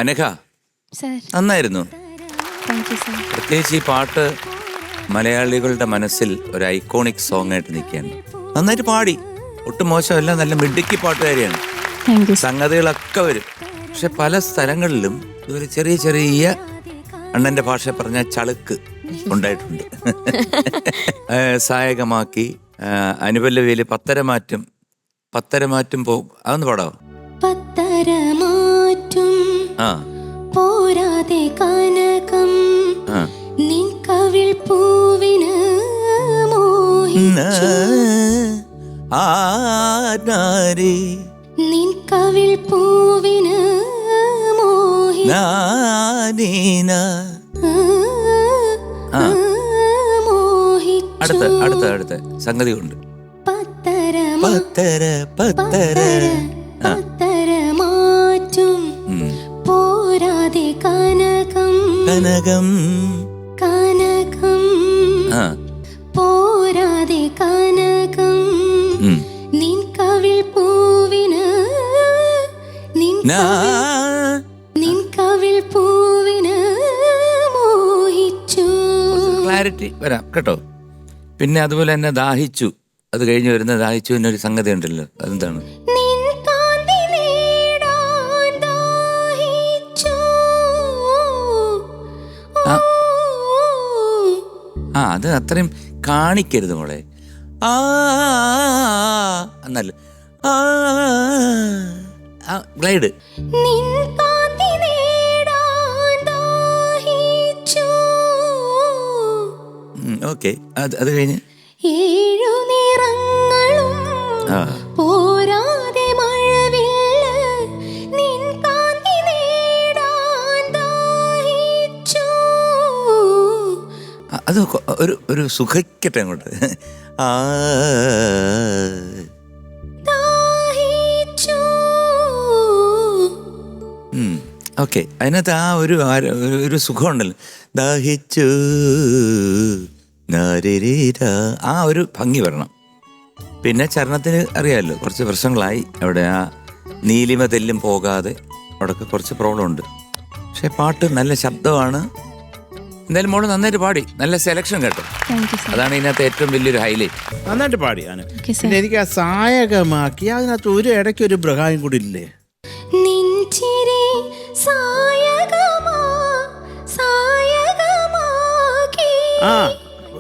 Anagha sir. നന്നായിരുന്നു. Thank you sir. പ്രത്യേകിച്ച് ഈ പാട്ട് മലയാളികളുടെ മനസ്സിൽ ഒരു ഐക്കോണിക് സോങ് ആയിട്ട് നിൽക്കുകയാണ്. നന്നായിട്ട് പാടി, ഒട്ടും മോശമല്ല, നല്ല മിടുക്കി പാട്ടുകാരിയാണ്. Thank you sir. സംഗതികളൊക്കെ വരും. പക്ഷെ പല സ്ഥലങ്ങളിലും ഇതൊരു ചെറിയ ചെറിയ അണ്ണന്റെ ഭാഷ പറഞ്ഞ ചളുക്ക് ഉണ്ടായിട്ടുണ്ട്. സായകമാക്കി അനുപല്ലവിയില് പത്തരമാറ്റും പോകും. അതൊന്ന് പാടാവോ? പത്തരമാറ്റും പോരാതെ കനകം നിൻ കവിൾ പൂവിന് നിൻ കവിൾ പൂവിന് അടുത്ത സംഗതി കൊണ്ട് പത്തരമാറ്റും പോരാതെ കനകം പോരാതെ കനകം നിൻ കവിൾ പൂവിന് നിൻ കവിൾ പൂവിന് മോഹിച്ചു. ക്ലാരിറ്റി വരാം കേട്ടോ. പിന്നെ അതുപോലെ തന്നെ ദാഹിച്ചു, അത് കഴിഞ്ഞ് വരുന്ന ദാഹിച്ചു എന്നൊരു സംഗതി ഉണ്ടല്ലോ, അതെന്താണ്? അത് അത്രയും കാണിക്കരുത് മോളെ. എന്നല്ല ഗ്ലൈഡ്. ഓക്കെ, അത് കഴിഞ്ഞ് ഏഴു നിറങ്ങളും പോരാതെ മഴവില്ല് നിൻ കാന്തി നേടാൻ ദാഹിച്ചു. അത് ഒരു സുഖിക്കട്ടെ അങ്ങോട്ട്. ഓക്കെ, അതിനകത്ത് ഒരു സുഖമുണ്ടല്ലോ. ദാഹിച്ചു, ആ ഒരു ഭംഗി വരണം. പിന്നെ ചരണത്തിന് അറിയാമല്ലോ, കുറച്ച് പ്രശ്നങ്ങളായി അവിടെ. ആ നീലിമ തെല്ലും പോകാതെ അവിടെയൊക്കെ കുറച്ച് പ്രോബ്ലം ഉണ്ട്. പക്ഷെ പാട്ട് നല്ല ശബ്ദമാണ്. എന്തായാലും മോള് നന്നായിട്ട് പാടി, നല്ല സെലക്ഷൻ കേട്ടോ. അതാണ് ഇതിനകത്ത് ഏറ്റവും വലിയൊരു ഹൈലൈറ്റ്. നന്നായിട്ട് പാടി. പിന്നെ എനിക്ക് ആ സായകമാക്കി അതിനകത്ത് ഒരു ഇടയ്ക്ക് ഒരു ബ്രഹായും കൂടി ഇല്ലേ?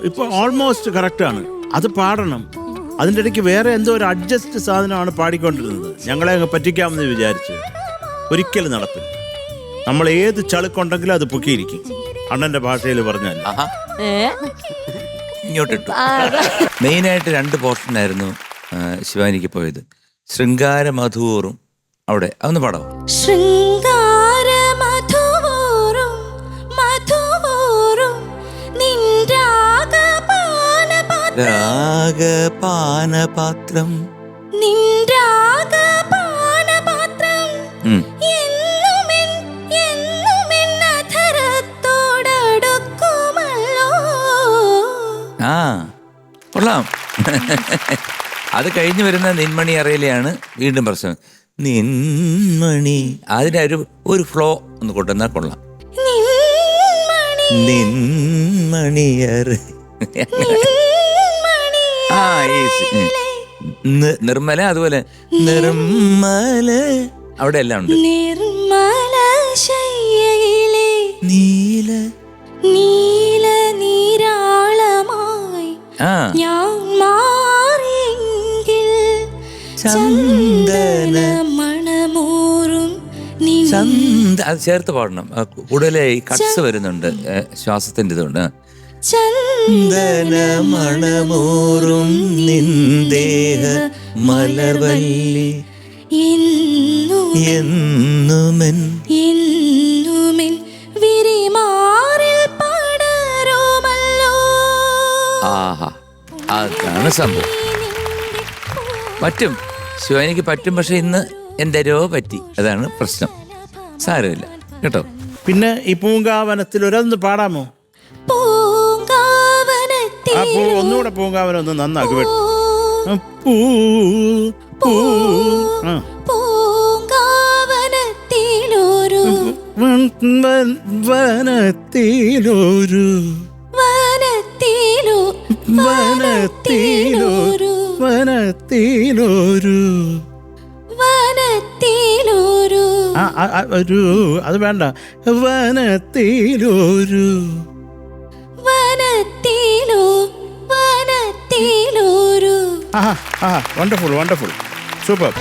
ഇപ്പൊ ഓൾമോസ്റ്റ് കറക്റ്റാണ്. അത് പാടണം. അതിൻ്റെ ഇടയ്ക്ക് വേറെ എന്തോ ഒരു അഡ്ജസ്റ്റ് സാധനമാണ് പാടിക്കൊണ്ടിരുന്നത്. ഞങ്ങളെ അങ്ങ് പറ്റിക്കാമെന്ന് വിചാരിച്ച് ഒരിക്കലും നടപ്പില്ല. നമ്മൾ ഏത് ചളുക്കുണ്ടെങ്കിലും അത് പൊക്കിയിരിക്കും. അണ്ണന്റെ ഭാഷയിൽ പറഞ്ഞാൽ ഇങ്ങോട്ടിട്ടു. മെയിനായിട്ട് 2 പോർഷനായിരുന്നു ശിവാനിക്ക് പോയത്. ശൃംഗാരമധൂറും അവിടെ അതൊന്ന് പാടാം. രാഗപാനപാത്രം കൊള്ളാം. അത് കഴിഞ്ഞ് വരുന്ന നിൻമണി അറയിലെയാണ് വീണ്ടും പ്രശ്നം. നിൻമണി അതിൻ്റെ ഒരു ഫ്ലോ ഒന്ന് കൊണ്ടുവന്നാൽ കൊള്ളാം. നിൻമണിയറ നിർമ്മല, അതുപോലെ നിർമ്മല, അവിടെ എല്ലാം ഉണ്ട്. നീല നീല നീരാളമായി ഞാൻ മാറിയെങ്കിൽ ചന്ദന മണമൂറും അത് ചേർത്ത് പാടണം. കൂടുതൽ ഈ കട്സ് വരുന്നുണ്ട് ശ്വാസത്തിന്റെ ഇതുകൊണ്ട്. ചന്ദന മണമൂറും നിന്ദേഹ മലർവല്ലി എന്നുമെൻ വിരിമാറിൽ പടരുമല്ലോ. ആഹാ, അതാണ് സംഭവം. പറ്റും, ശിവാനിക്ക് പറ്റും. പക്ഷെ ഇന്ന് എന്തരോ പറ്റി, അതാണ് പ്രശ്നം. സാരമില്ല കേട്ടോ. പിന്നെ ഈ പൂങ്കാവനത്തിൽ ഒരൊന്ന് പാടാമോ? ഒന്നുകൂടെ പൂങ്കാവനം ഒന്ന് നന്നാക്കി വനത്തിലൊരു വനത്തിലോ വനത്തിലൊരു വനത്തിലൊരു വനത്തിലൊരു ഒരു അത് വേണ്ട. വനത്തിലൊരു വനത്തിലോ വനത്തിലൊരു വണ്ടർഫുൾ വണ്ടർഫുൾ സൂപ്പർ.